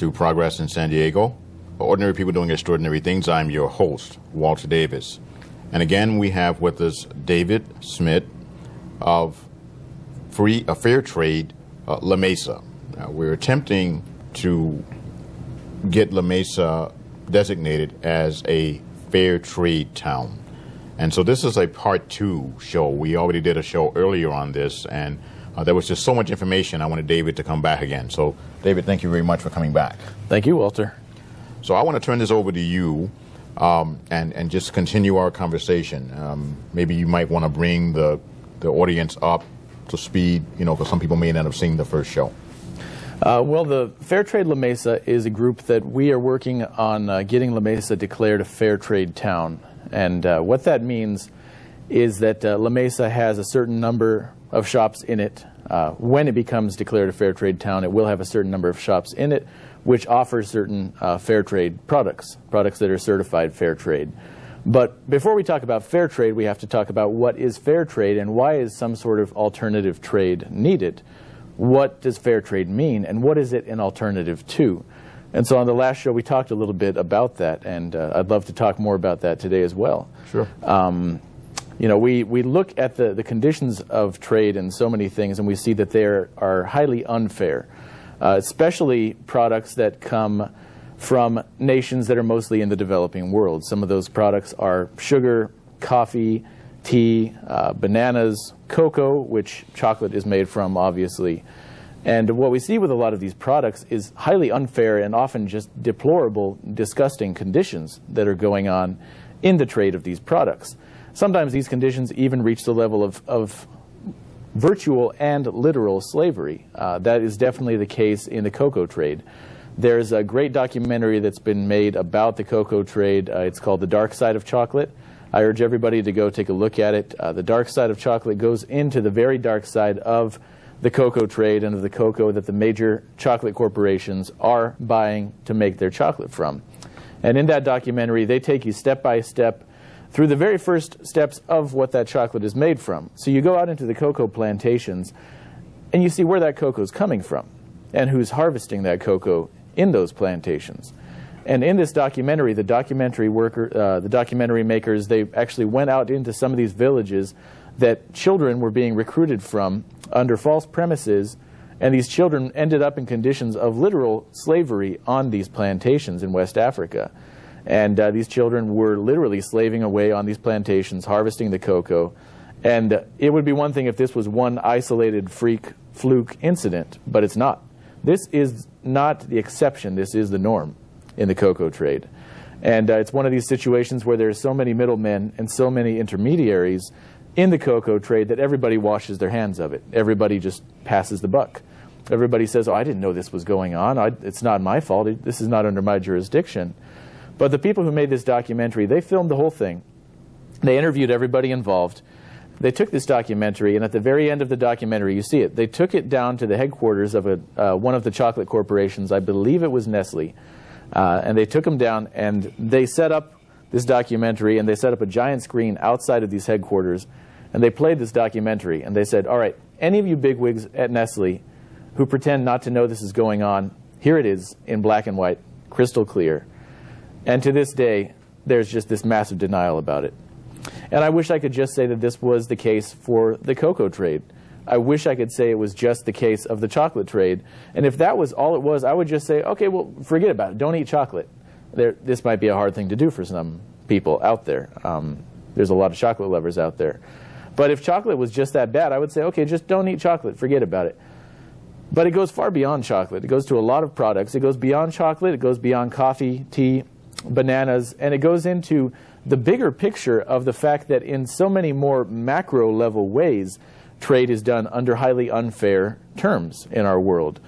to Progress in San Diego, Ordinary People Doing Extraordinary Things. I'm your host, Walter Davis. And again, we have with us David Schmidt of Fair Trade La Mesa. We're attempting to get La Mesa designated as a fair trade town. And so this is a part 2 show. We already did a show earlier on this, and there was just so much information. I wanted David to come back again. So, David, thank you very much for coming back. Thank you, Walter. So I want to turn this over to you and just continue our conversation. Maybe you might want to bring the audience up to speed, you know, because some people may not have seen the first show. Well, the Fair Trade La Mesa is a group that we are working on getting La Mesa declared a fair trade town. And what that means is that La Mesa has a certain number of shops in it. When it becomes declared a fair trade town, it will have a certain number of shops in it which offer certain fair trade products that are certified fair trade. But before we talk about fair trade, we have to talk about what is fair trade and why is some sort of alternative trade needed. What does fair trade mean, and what is it an alternative to? And so on the last show, we talked a little bit about that, and I'd love to talk more about that today as well. Sure. You know, we look at the conditions of trade in so many things, and we see that they are highly unfair, especially products that come from nations that are mostly in the developing world. Some of those products are sugar, coffee, tea, bananas, cocoa, which chocolate is made from, obviously. And what we see with a lot of these products is highly unfair and often just deplorable, disgusting conditions that are going on in the trade of these products. Sometimes these conditions even reach the level of virtual and literal slavery. That is definitely the case in the cocoa trade. There's a great documentary that's been made about the cocoa trade. It's called The Dark Side of Chocolate. I urge everybody to go take a look at it. The dark side of chocolate goes into the very dark side of the cocoa trade and of the cocoa that the major chocolate corporations are buying to make their chocolate from. And in that documentary, they take you step by step through the very first steps of what that chocolate is made from. So you go out into the cocoa plantations and you see where that cocoa is coming from and who's harvesting that cocoa in those plantations. And in this documentary, the documentary makers, they actually went out into some of these villages that children were being recruited from under false premises, and these children ended up in conditions of literal slavery on these plantations in West Africa. And these children were literally slaving away on these plantations, harvesting the cocoa. And it would be one thing if this was one isolated fluke incident, but it's not. This is not the exception. This is the norm in the cocoa trade. And it's one of these situations where there's so many middlemen and so many intermediaries in the cocoa trade that everybody washes their hands of it. Everybody just passes the buck. Everybody says, oh, I didn't know this was going on. It's not my fault. This is not under my jurisdiction. But the people who made this documentary, they filmed the whole thing. They interviewed everybody involved. They took this documentary, and at the very end of the documentary, you see it. They took it down to the headquarters of one of the chocolate corporations. I believe it was Nestle. And they took them down, and they set up this documentary, and they set up a giant screen outside of these headquarters, and they played this documentary, and they said, all right, any of you bigwigs at Nestle who pretend not to know this is going on, here it is in black and white, crystal clear. And to this day, there's just this massive denial about it. And I wish I could just say that this was the case for the cocoa trade. I wish I could say it was just the case of the chocolate trade. And if that was all it was, I would just say, okay, well, forget about it. Don't eat chocolate. This might be a hard thing to do for some people out there. There's a lot of chocolate lovers out there. But if chocolate was just that bad, I would say, okay, just don't eat chocolate. Forget about it. But it goes far beyond chocolate. It goes to a lot of products. It goes beyond chocolate. It goes beyond coffee, tea, bananas. And it goes into the bigger picture of the fact that in so many more macro-level ways, trade is done under highly unfair terms in our world.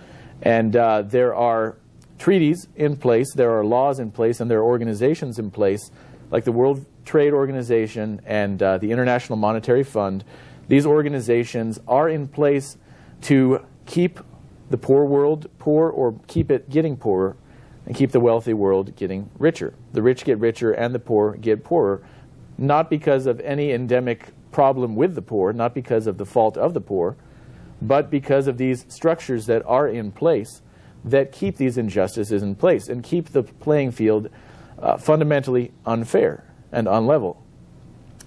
And there are treaties in place, there are laws in place, and there are organizations in place, like the World Trade Organization and the International Monetary Fund. These organizations are in place to keep the poor world poor, or keep it getting poorer, and keep the wealthy world getting richer. The rich get richer and the poor get poorer, not because of any endemic problem with the poor, not because of the fault of the poor, but because of these structures that are in place that keep these injustices in place and keep the playing field fundamentally unfair and unlevel.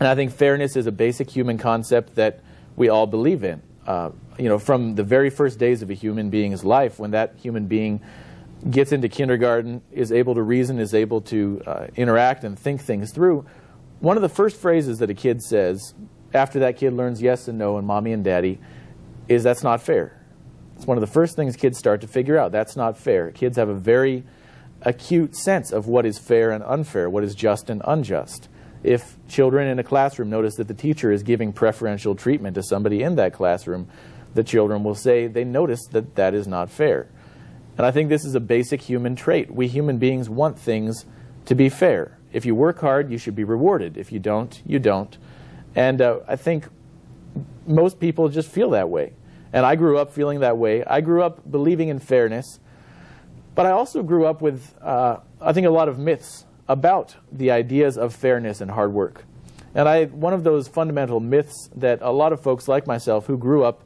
And I think fairness is a basic human concept that we all believe in. You know, from the very first days of a human being's life, when that human being gets into kindergarten, is able to reason, is able to interact and think things through, one of the first phrases that a kid says after that kid learns yes and no and mommy and daddy is, "That's not fair." It's one of the first things kids start to figure out. That's not fair. Kids have a very acute sense of what is fair and unfair, what is just and unjust. If children in a classroom notice that the teacher is giving preferential treatment to somebody in that classroom, the children will say they notice that that is not fair. And I think this is a basic human trait. We human beings want things to be fair. If you work hard, you should be rewarded. If you don't, you don't. And I think most people just feel that way. And I grew up feeling that way. I grew up believing in fairness. But I also grew up with, I think, a lot of myths about the ideas of fairness and hard work. And one of those fundamental myths that a lot of folks like myself who grew up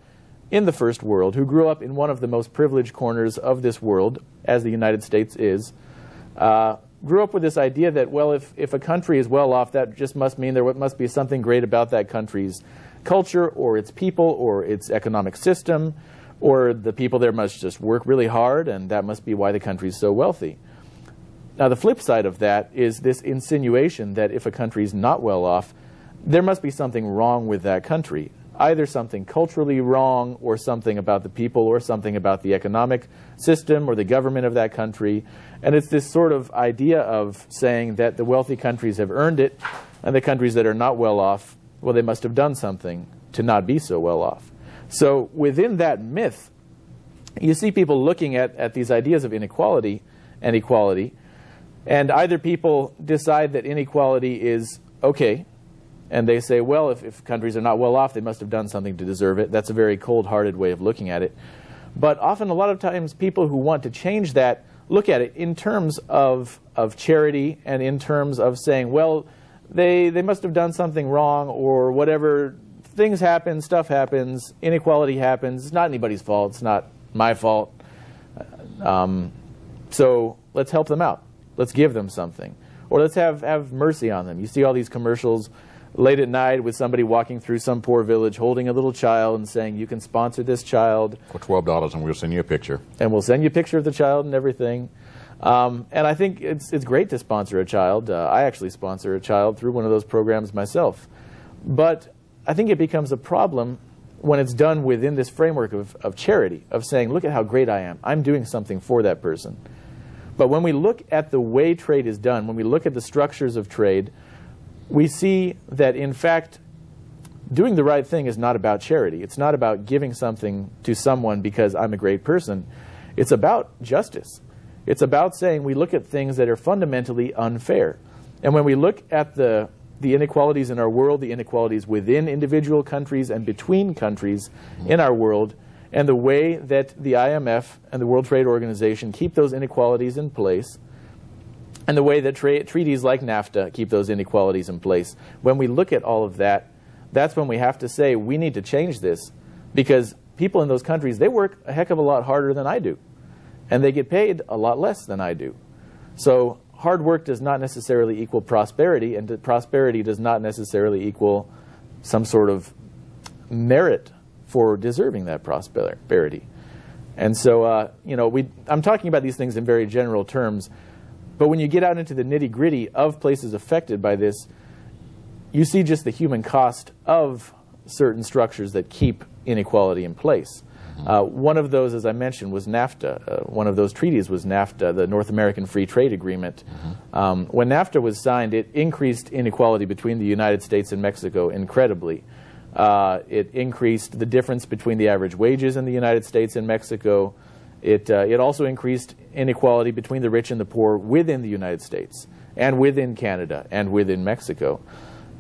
in the first world, who grew up in one of the most privileged corners of this world, as the United States is, grew up with this idea that, well, if a country is well off, that just must mean there must be something great about that country's culture or its people or its economic system, or the people there must just work really hard, and that must be why the country is so wealthy. Now, the flip side of that is this insinuation that if a country is not well off, there must be something wrong with that country, either something culturally wrong or something about the people or something about the economic system or the government of that country. And it's this sort of idea of saying that the wealthy countries have earned it, and the countries that are not well off, well, they must have done something to not be so well off. So within that myth, you see people looking at these ideas of inequality and equality, and either people decide that inequality is okay, and they say, well, if countries are not well off, they must have done something to deserve it. That's a very cold-hearted way of looking at it. But often, a lot of times, people who want to change that look at it in terms of charity and in terms of saying, well, they must have done something wrong or whatever. Things happen, stuff happens, inequality happens. It's not anybody's fault. It's not my fault. So let's help them out. Let's give them something. Or let's have mercy on them. You see all these commercials late at night with somebody walking through some poor village holding a little child and saying, you can sponsor this child. For $12 and we'll send you a picture. And we'll send you a picture of the child and everything. And I think it's great to sponsor a child. I actually sponsor a child through one of those programs myself. But I think it becomes a problem when it's done within this framework of charity, of saying, look at how great I am. I'm doing something for that person. But when we look at the way trade is done, when we look at the structures of trade, we see that, in fact, doing the right thing is not about charity. It's not about giving something to someone because I'm a great person. It's about justice. It's about saying we look at things that are fundamentally unfair. And when we look at the inequalities in our world, the inequalities within individual countries and between countries in our world, and the way that the IMF and the World Trade Organization keep those inequalities in place, and the way that treaties like NAFTA keep those inequalities in place, when we look at all of that, that's when we have to say we need to change this, because people in those countries, they work a heck of a lot harder than I do, and they get paid a lot less than I do. So hard work does not necessarily equal prosperity, and prosperity does not necessarily equal some sort of merit for deserving that prosperity. And so, you know, I'm talking about these things in very general terms, but when you get out into the nitty-gritty of places affected by this, you see just the human cost of certain structures that keep inequality in place. One of those, as I mentioned, was NAFTA. One of those treaties was NAFTA, the North American Free Trade Agreement. When NAFTA was signed, it increased inequality between the United States and Mexico incredibly. It increased the difference between the average wages in the United States and Mexico. It also increased inequality between the rich and the poor within the United States and within Canada and within Mexico.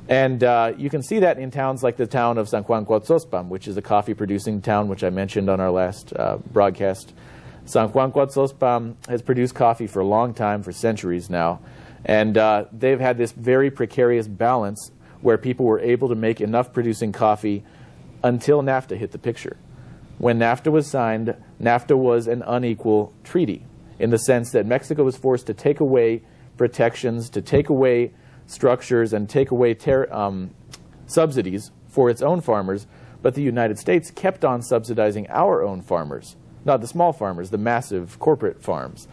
And you can see that in towns like the town of San Juan Cuauhtzospam, which is a coffee-producing town, which I mentioned on our last broadcast. San Juan Cuauhtzospam has produced coffee for a long time, for centuries now. And they've had this very precarious balance where people were able to make enough producing coffee until NAFTA hit the picture. When NAFTA was signed, NAFTA was an unequal treaty in the sense that Mexico was forced to take away protections, to take away structures, and take away subsidies for its own farmers, but the United States kept on subsidizing our own farmers, not the small farmers, the massive corporate farms.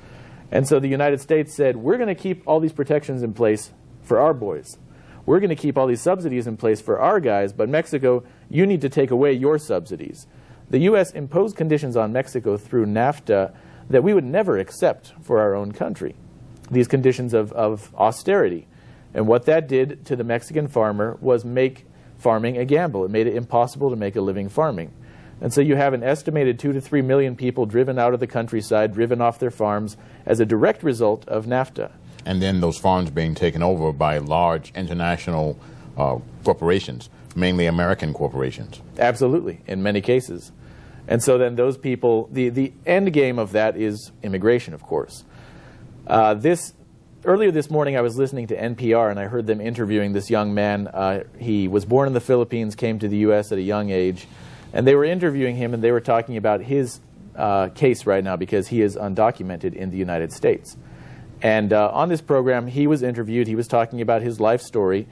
And so the United States said, we're going to keep all these protections in place for our boys. We're going to keep all these subsidies in place for our guys, but Mexico, you need to take away your subsidies. The U.S. imposed conditions on Mexico through NAFTA that we would never accept for our own country, these conditions of austerity. And what that did to the Mexican farmer was make farming a gamble. It made it impossible to make a living farming. And so you have an estimated 2 to 3 million people driven out of the countryside, driven off their farms as a direct result of NAFTA. And then those farms being taken over by large international corporations, mainly American corporations. Absolutely, in many cases. And so then those people, the end game of that is immigration, of course. Earlier this morning I was listening to NPR and I heard them interviewing this young man. He was born in the Philippines, came to the U.S. at a young age, and they were interviewing him and they were talking about his case right now because he is undocumented in the United States. And on this program he was interviewed, he was talking about his life story,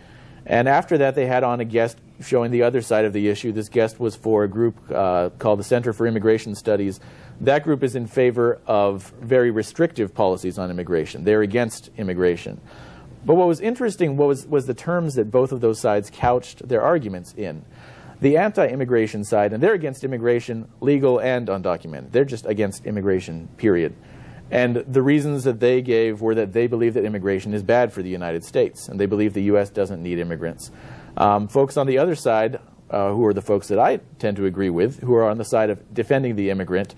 and after that they had on a guest showing the other side of the issue. This guest was for a group called the Center for Immigration Studies. That group is in favor of very restrictive policies on immigration. They're against immigration. But what was interesting was the terms that both of those sides couched their arguments in. The anti-immigration side, and they're against immigration, legal and undocumented. They're just against immigration, period. And the reasons that they gave were that they believe that immigration is bad for the United States, and they believe the U.S. doesn't need immigrants. Folks on the other side, who are the folks that I tend to agree with, who are on the side of defending the immigrant,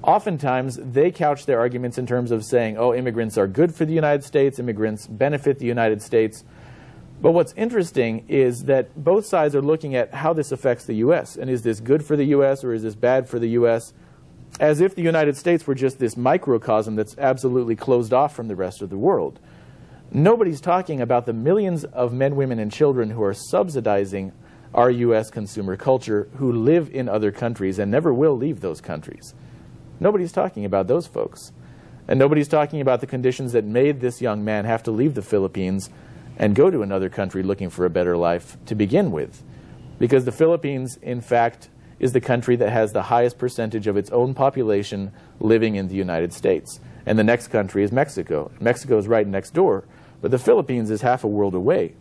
oftentimes they couch their arguments in terms of saying, oh, immigrants are good for the United States, immigrants benefit the United States. But what's interesting is that both sides are looking at how this affects the U.S. and is this good for the U.S. or is this bad for the U.S., as if the United States were just this microcosm that's absolutely closed off from the rest of the world. Nobody's talking about the millions of men, women, and children who are subsidizing our U.S. consumer culture, who live in other countries and never will leave those countries. Nobody's talking about those folks. And nobody's talking about the conditions that made this young man have to leave the Philippines and go to another country looking for a better life to begin with. Because the Philippines, in fact, is the country that has the highest percentage of its own population living in the United States. And the next country is Mexico. Mexico is right next door, but the Philippines is half a world away.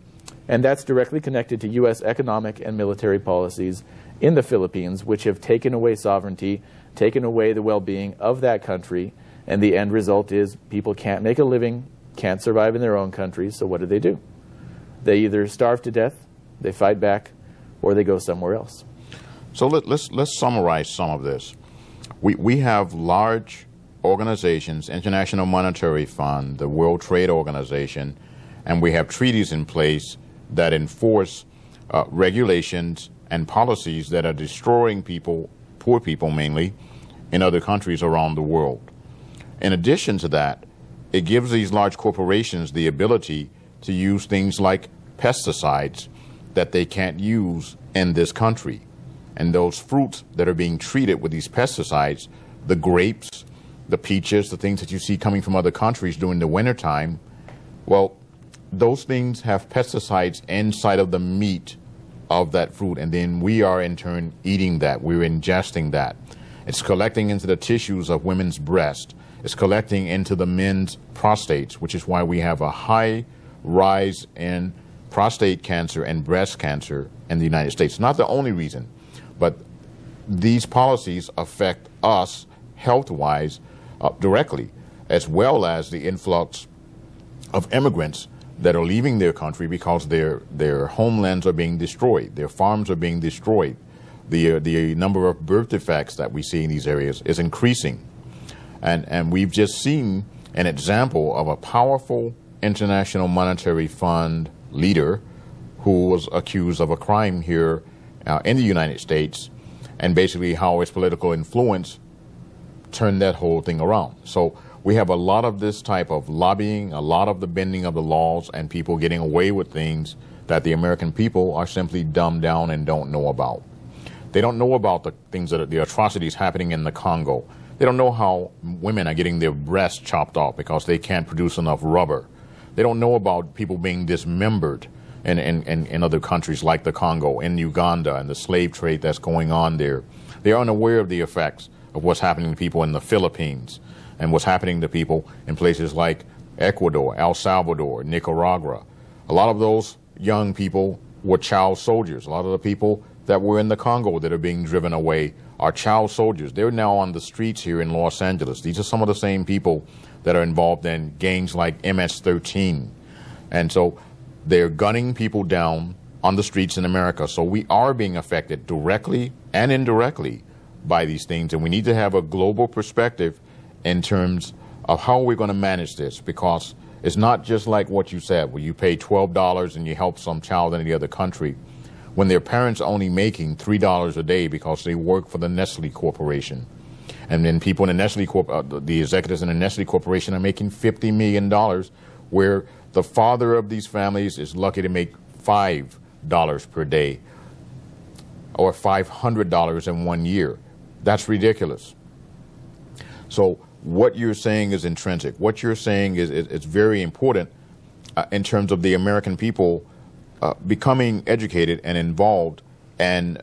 And that's directly connected to U.S. economic and military policies in the Philippines, which have taken away sovereignty, taken away the well-being of that country, and the end result is people can't make a living, can't survive in their own countries, so what do? They either starve to death, they fight back, or they go somewhere else. So let's summarize some of this. We have large organizations, International Monetary Fund, the World Trade Organization, and we have treaties in place that enforce regulations and policies that are destroying people, poor people mainly, in other countries around the world. In addition to that, it gives these large corporations the ability to use things like pesticides that they can't use in this country. And those fruits that are being treated with these pesticides, the grapes, the peaches, the things that you see coming from other countries during the wintertime, well, those things have pesticides inside of the meat of that fruit, and then we are in turn eating that. We're ingesting that. It's collecting into the tissues of women's breasts. It's collecting into the men's prostates, which is why we have a high rise in prostate cancer and breast cancer in the United States. Not the only reason, but these policies affect us health-wise directly, as well as the influx of immigrants that are leaving their country because their homelands are being destroyed, their farms are being destroyed. The number of birth defects that we see in these areas is increasing. And we've just seen an example of a powerful International Monetary Fund leader who was accused of a crime here in the United States, and basically how his political influence turned that whole thing around. So we have a lot of this type of lobbying, a lot of the bending of the laws, and people getting away with things that the American people are simply dumbed down and don't know about. They don't know about the things that are the atrocities happening in the Congo. They don't know how women are getting their breasts chopped off because they can't produce enough rubber. They don't know about people being dismembered in other countries like the Congo, in Uganda, and the slave trade that's going on there. They are unaware of the effects of what's happening to people in the Philippines and what's happening to people in places like Ecuador, El Salvador, Nicaragua. A lot of those young people were child soldiers. A lot of the people that were in the Congo that are being driven away are child soldiers. They're now on the streets here in Los Angeles. These are some of the same people that are involved in gangs like MS-13. And so they're gunning people down on the streets in America. So we are being affected directly and indirectly by these things. And we need to have a global perspective in terms of how we're going to manage this, because it's not just like what you said, where you pay $12 and you help some child in the other country, when their parents are only making $3 a day because they work for the Nestle Corporation. And then people in the Nestle the executives in the Nestle Corporation are making $50 million, where the father of these families is lucky to make $5 per day or $500 in 1 year. That's ridiculous. So what you're saying is intrinsic. What you're saying is it's very important in terms of the American people becoming educated and involved. And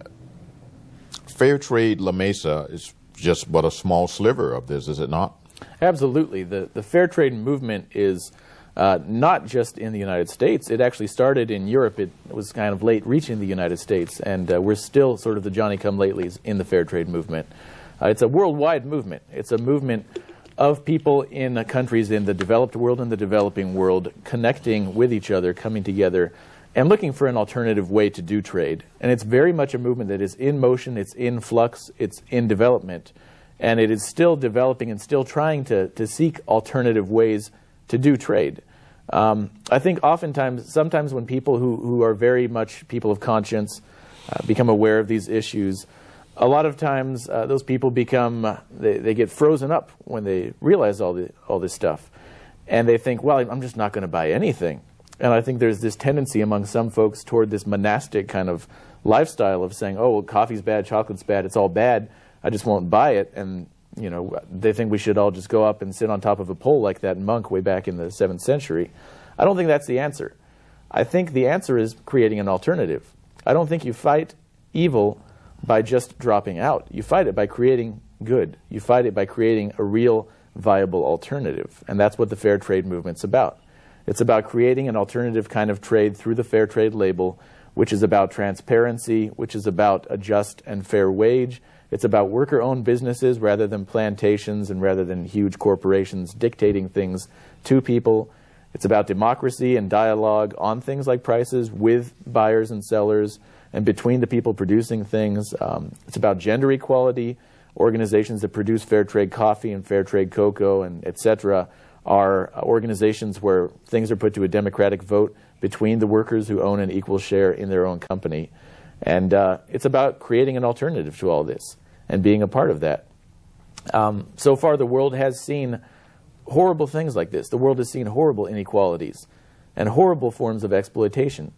Fair Trade La Mesa is just but a small sliver of this, is it not? Absolutely. The fair trade movement is not just in the United States. It actually started in Europe. It was kind of late reaching the United States, and we're still sort of the Johnny-come-latelys in the fair trade movement. It's a worldwide movement. It's a movement of people in countries in the developed world and the developing world connecting with each other, coming together, and looking for an alternative way to do trade. And it's very much a movement that is in motion, it's in flux, it's in development, and it is still developing and still trying to seek alternative ways to do trade. I think sometimes when people who are very much people of conscience become aware of these issues, a lot of times those people they get frozen up when they realize all this stuff. And they think, well, I'm just not going to buy anything. And I think there's this tendency among some folks toward this monastic kind of lifestyle of saying, oh, well, coffee's bad, chocolate's bad, it's all bad, I just won't buy it. And you know, they think we should all just go up and sit on top of a pole like that monk way back in the 7th century. I don't think that's the answer. I think the answer is creating an alternative. I don't think you fight evil by just dropping out. You fight it by creating good. You fight it by creating a real viable alternative. And that's what the fair trade movement's about. It's about creating an alternative kind of trade through the fair trade label, which is about transparency, which is about a just and fair wage. It's about worker-owned businesses rather than plantations and rather than huge corporations dictating things to people. It's about democracy and dialogue on things like prices with buyers and sellers and between the people producing things. It's about gender equality. Organizations that produce fair trade coffee and fair trade cocoa and et cetera are organizations where things are put to a democratic vote between the workers who own an equal share in their own company. And it's about creating an alternative to all this and being a part of that. So far, the world has seen horrible things like this. The world has seen horrible inequalities and horrible forms of exploitation.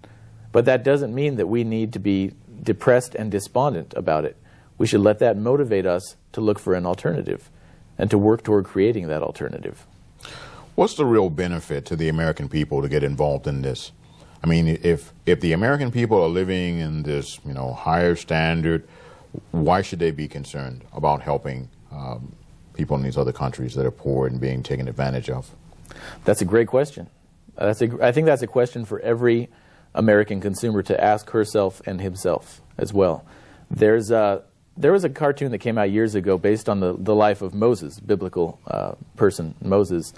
But that doesn't mean that we need to be depressed and despondent about it. We should let that motivate us to look for an alternative and to work toward creating that alternative. What's the real benefit to the American people to get involved in this? I mean, if the American people are living in this, higher standard, why should they be concerned about helping people in these other countries that are poor and being taken advantage of? That's a great question. I think that's a question for every American consumer to ask herself and himself as well. There was a cartoon that came out years ago based on the life of Moses, biblical person, Moses.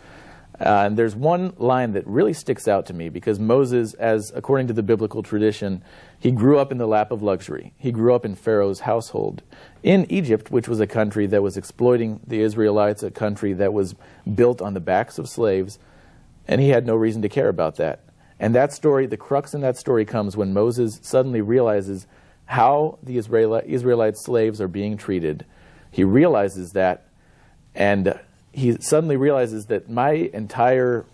And there's one line that really sticks out to me because Moses, according to the biblical tradition, he grew up in the lap of luxury. He grew up in Pharaoh's household in Egypt, which was a country that was exploiting the Israelites, a country that was built on the backs of slaves, and he had no reason to care about that. And that story, the crux in that story comes when Moses suddenly realizes how the Israelite slaves are being treated. He realizes that, and he suddenly realizes that my entire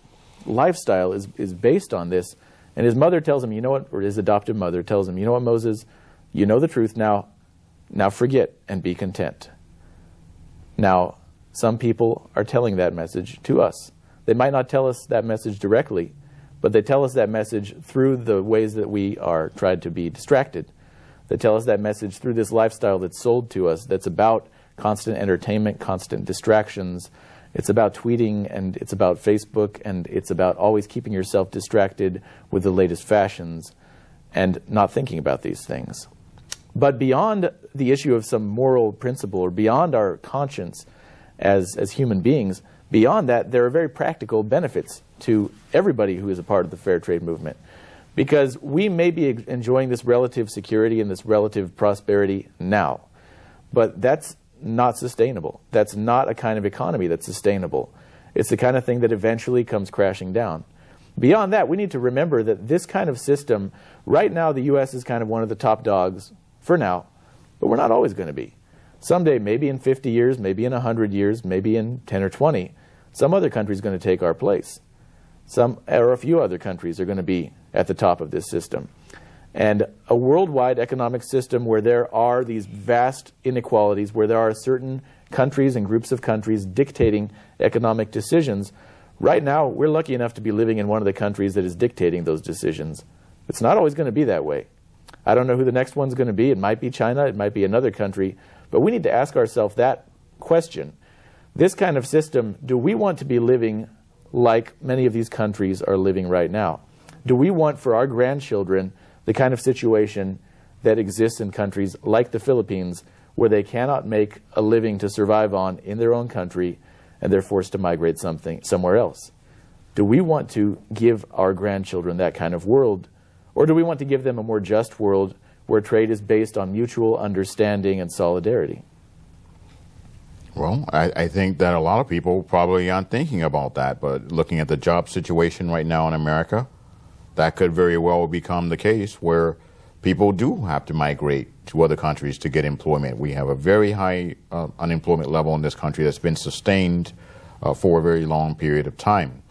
lifestyle is based on this. And his mother tells him, you know what, or his adoptive mother tells him, you know what, Moses, you know the truth now. Now forget and be content. Now, some people are telling that message to us. They might not tell us that message directly, but they tell us that message through the ways that we are tried to be distracted. They tell us that message through this lifestyle that's sold to us, that's about constant entertainment, constant distractions. It's about tweeting, and it's about Facebook, and it's about always keeping yourself distracted with the latest fashions and not thinking about these things. But beyond the issue of some moral principle, or beyond our conscience as human beings, beyond that, there are very practical benefits to everybody who is a part of the fair trade movement. Because we may be enjoying this relative security and this relative prosperity now, but that's not sustainable. That's not a kind of economy that's sustainable. It's the kind of thing that eventually comes crashing down. Beyond that, we need to remember that this kind of system, right now the U.S. is kind of one of the top dogs for now, but we're not always going to be. Someday, maybe in 50 years, maybe in 100 years, maybe in 10 or 20, some other country is going to take our place. Some, or a few other countries are going to be at the top of this system. And a worldwide economic system where there are these vast inequalities, where there are certain countries and groups of countries dictating economic decisions, right now we're lucky enough to be living in one of the countries that is dictating those decisions. It's not always going to be that way. I don't know who the next one's going to be. It might be China, it might be another country, but we need to ask ourselves that question. This kind of system, do we want to be living like many of these countries are living right now? Do we want for our grandchildren the kind of situation that exists in countries like the Philippines, where they cannot make a living to survive on in their own country, and they're forced to migrate somewhere else? Do we want to give our grandchildren that kind of world, or do we want to give them a more just world where trade is based on mutual understanding and solidarity? Well, I think that a lot of people probably aren't thinking about that, but looking at the job situation right now in America, that could very well become the case where people do have to migrate to other countries to get employment. We have a very high unemployment level in this country that's been sustained for a very long period of time.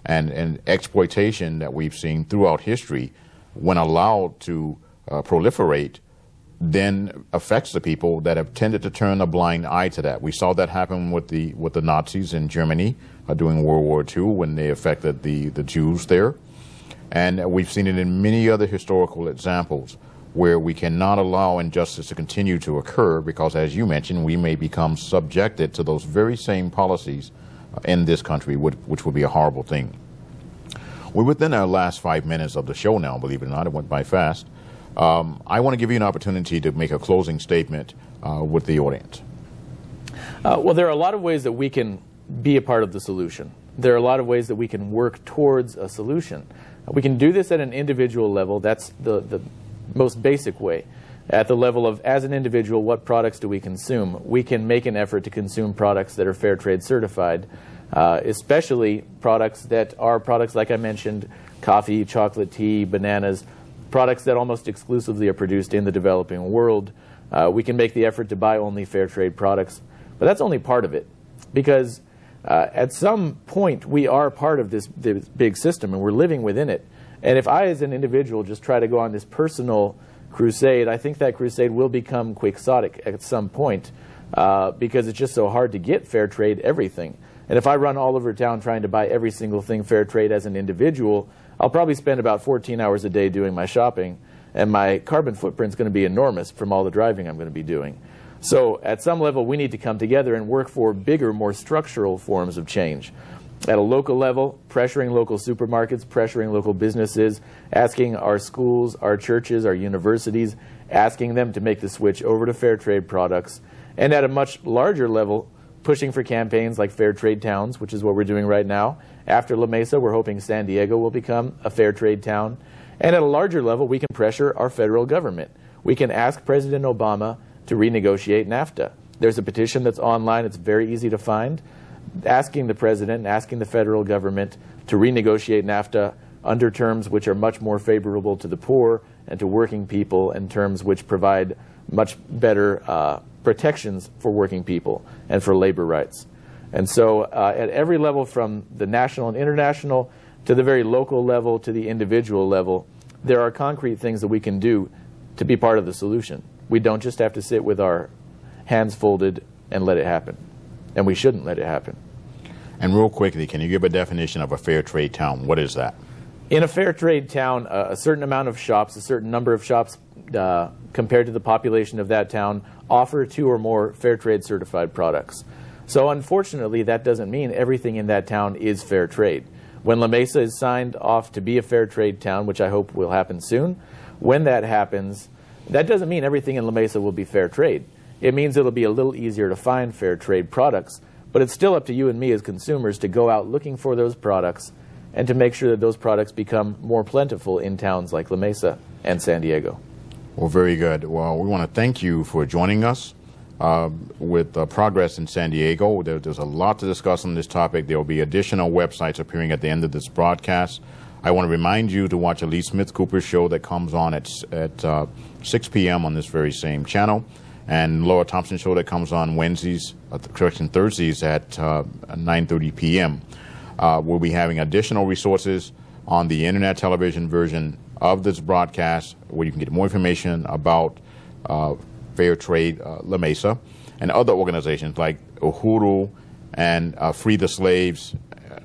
And exploitation that we've seen throughout history, when allowed to proliferate, then affects the people that have tended to turn a blind eye to that. We saw that happen with the Nazis in Germany during World War II when they affected the Jews there. And we've seen it in many other historical examples where we cannot allow injustice to continue to occur because, as you mentioned, we may become subjected to those very same policies in this country, which would be a horrible thing. We're within our last 5 minutes of the show now, believe it or not. It went by fast. I want to give you an opportunity to make a closing statement with the audience. Well, there are a lot of ways that we can be a part of the solution. There are a lot of ways that we can work towards a solution. We can do this at an individual level. That's the most basic way. At the level of, as an individual, what products do we consume? We can make an effort to consume products that are fair trade certified, especially products that are products, like I mentioned, coffee, chocolate, tea, bananas, products that almost exclusively are produced in the developing world. We can make the effort to buy only fair trade products, but that's only part of it, because at some point we are part of this big system and we're living within it. And if I, as an individual, just try to go on this personal crusade, I think that crusade will become quixotic at some point because it's just so hard to get fair trade everything. And if I run all over town trying to buy every single thing fair trade as an individual, I'll probably spend about 14 hours a day doing my shopping, and my carbon footprint's going to be enormous from all the driving I'm going to be doing. So at some level, we need to come together and work for bigger, more structural forms of change. At a local level, pressuring local supermarkets, pressuring local businesses, asking our schools, our churches, our universities, asking them to make the switch over to fair trade products. And at a much larger level, pushing for campaigns like Fair Trade Towns, which is what we're doing right now. After La Mesa, we're hoping San Diego will become a fair trade town. And at a larger level, we can pressure our federal government. We can ask President Obama to renegotiate NAFTA. There's a petition that's online. It's very easy to find, asking the president and asking the federal government to renegotiate NAFTA under terms which are much more favorable to the poor and to working people, and terms which provide much better protections for working people and for labor rights. And so at every level, from the national and international to the very local level to the individual level, there are concrete things that we can do to be part of the solution. We don't just have to sit with our hands folded and let it happen. and we shouldn't let it happen. And real quickly, can you give a definition of a fair trade town? What is that? In a fair trade town, a certain amount of shops, a certain number of shops compared to the population of that town offer 2 or more fair trade certified products. So unfortunately, that doesn't mean everything in that town is fair trade. When La Mesa is signed off to be a fair trade town, which I hope will happen soon, when that happens, that doesn't mean everything in La Mesa will be fair trade. It means it'll be a little easier to find fair trade products, but it's still up to you and me as consumers to go out looking for those products and to make sure that those products become more plentiful in towns like La Mesa and San Diego. Well, very good. Well, we want to thank you for joining us with progress in San Diego. There's a lot to discuss on this topic. There will be additional websites appearing at the end of this broadcast. I want to remind you to watch Elise Smith Cooper's show that comes on at 6 p.m. on this very same channel, and Laura Thompson's show that comes on Thursdays at 9:30 p.m. We'll be having additional resources on the internet television version of this broadcast where you can get more information about Fair Trade La Mesa and other organizations like Uhuru and Free the Slaves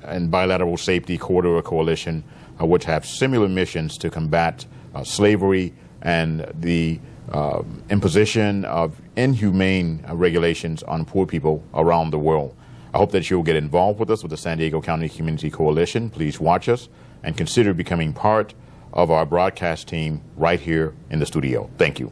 and Bilateral Safety Corridor Coalition, which have similar missions to combat slavery and the imposition of inhumane regulations on poor people around the world. I hope that you'll get involved with us with the San Diego County Community Coalition. Please watch us and consider becoming part of our broadcast team right here in the studio. Thank you.